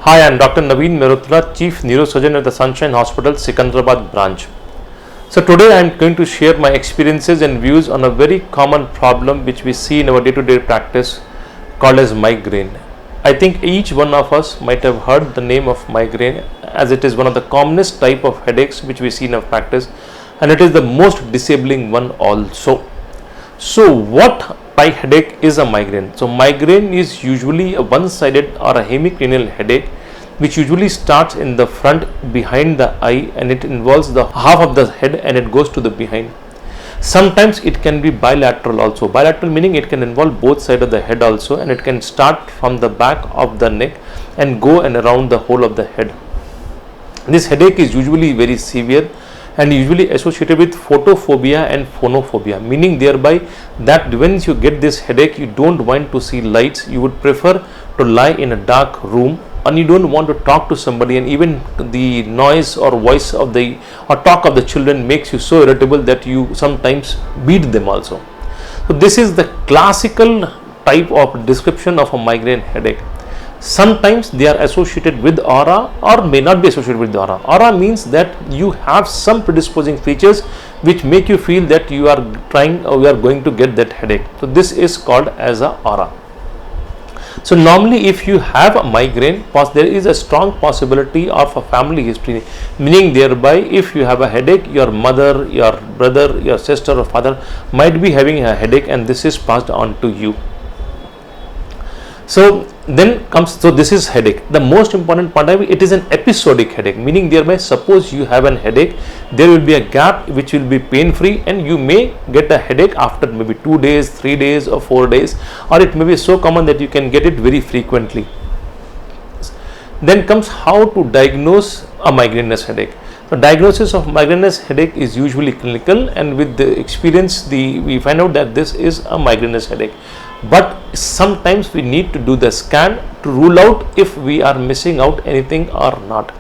Hi, I am Dr. Naveen Mehrotra, Chief Neurosurgeon at the Sunshine Hospital, Secunderabad branch. So today I am going to share my experiences and views on a very common problem which we see in our day-to-day practice called as migraine. I think each one of us might have heard the name of migraine, as it is one of the commonest type of headaches which we see in our practice, and it is the most disabling one also. So what type headache is a migraine? So migraine is usually a one-sided or a hemicranial headache which usually starts in the front behind the eye, and it involves the half of the head and it goes to the behind. Sometimes it can be bilateral also. Bilateral meaning it can involve both sides of the head also, and it can start from the back of the neck and go and around the whole of the head. This headache is usually very severe and usually associated with photophobia and phonophobia, meaning thereby that when you get this headache you don't want to see lights, you would prefer to lie in a dark room, and you don't want to talk to somebody, and even the noise or voice of the or talk of the children makes you so irritable that you sometimes beat them also. So this is the classical type of description of a migraine headache. Sometimes they are associated with aura or may not be associated with aura. Aura means that you have some predisposing features which make you feel that you are trying or you are going to get that headache. So this is called as a aura. So normally if you have a migraine, there is a strong possibility of a family history, meaning thereby if you have a headache, your mother, your brother, your sister or father might be having a headache, and this is passed on to you. So this is headache. The most important part of it is an episodic headache, meaning thereby suppose you have an headache, there will be a gap which will be pain free, and you may get a headache after maybe 2 days, 3 days or 4 days, or it may be so common that you can get it very frequently. Then comes how to diagnose a migrainous headache. The diagnosis of migrainous headache is usually clinical, and with the experience we find out that this is a migrainous headache. But sometimes we need to do the scan to rule out if we are missing out anything or not.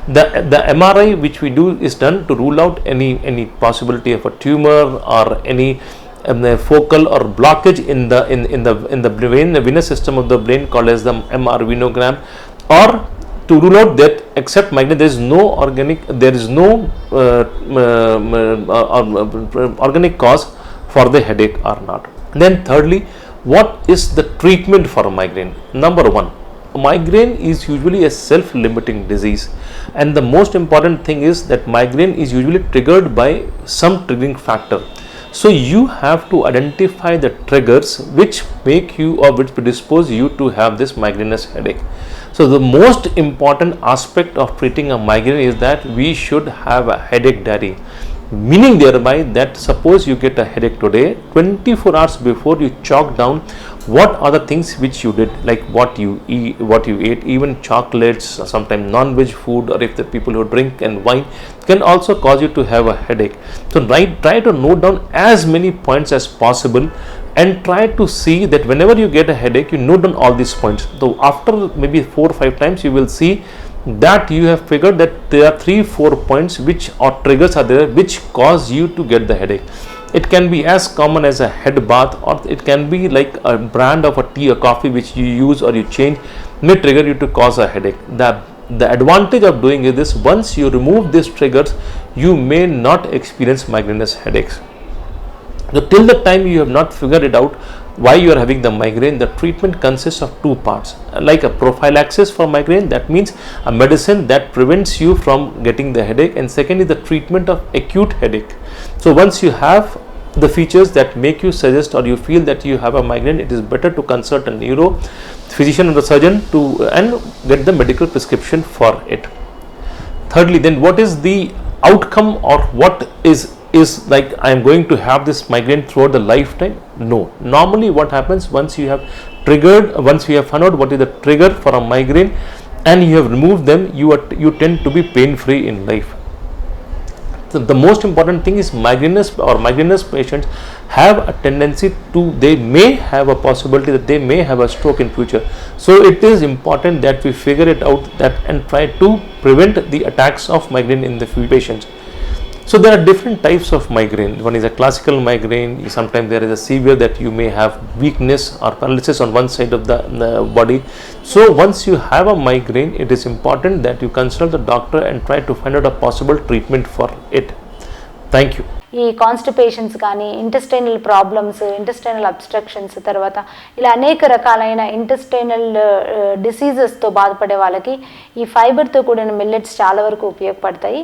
The MRI which we do is done to rule out any possibility of a tumor or any focal or blockage in the brain, the venous system of the brain, called as the MR venogram, or to rule out that except migraine there is no organic cause for the headache or not. Then thirdly, what is the treatment for a migraine? Number one, migraine is usually a self-limiting disease, and the most important thing is that migraine is usually triggered by some triggering factor. So you have to identify the triggers which make you or which predispose you to have this migrainous headache. So the most important aspect of treating a migraine is that we should have a headache diary, meaning thereby that suppose you get a headache today, 24 hours before you chalk down what are the things which you did, like what you ate, even chocolates, sometimes non-veg food, or if the people who drink and wine can also cause you to have a headache. So try to note down as many points as possible, and try to see that whenever you get a headache you note down all these points. So after maybe 4 or 5 times you will see that you have figured that there are 3-4 points which or triggers are there which cause you to get the headache. It can be as common as a head bath, or it can be like a brand of a tea or coffee which you use or you change may trigger you to cause a headache. The advantage of doing is this: once you remove these triggers you may not experience migrainous headaches. So till the time you have not figured it out why you are having the migraine, the treatment consists of 2 parts, like a prophylaxis for migraine, that means a medicine that prevents you from getting the headache, and second is the treatment of acute headache. So once you have the features that make you suggest or you feel that you have a migraine, it is better to consult a neuro physician or the surgeon and get the medical prescription for it. Thirdly, then what is the outcome, or what is like I am going to have this migraine throughout the lifetime? No. Normally what happens, once you have found out what is the trigger for a migraine and you have removed them, you tend to be pain free in life. So the most important thing is migrainous patients have a tendency they may have a possibility that they may have a stroke in future. So it is important that we figure it out and try to prevent the attacks of migraine in the few patients. So there are different types of migraine. One is a classical migraine. Sometimes there is a severe that you may have weakness or paralysis on one side of the body. So once you have a migraine, it is important that you consult the doctor and try to find out a possible treatment for it. Thank you. ఈ constipations కానీ, intestinal problems, intestinal obstructions, తర్వాత ఇలా అనేక రకాలైన intestinal డిసీజెస్తో బాధపడే వాళ్ళకి ఈ ఫైబర్తో కూడిన మిల్లెట్స్ చాలా వరకు ఉపయోగపడతాయి.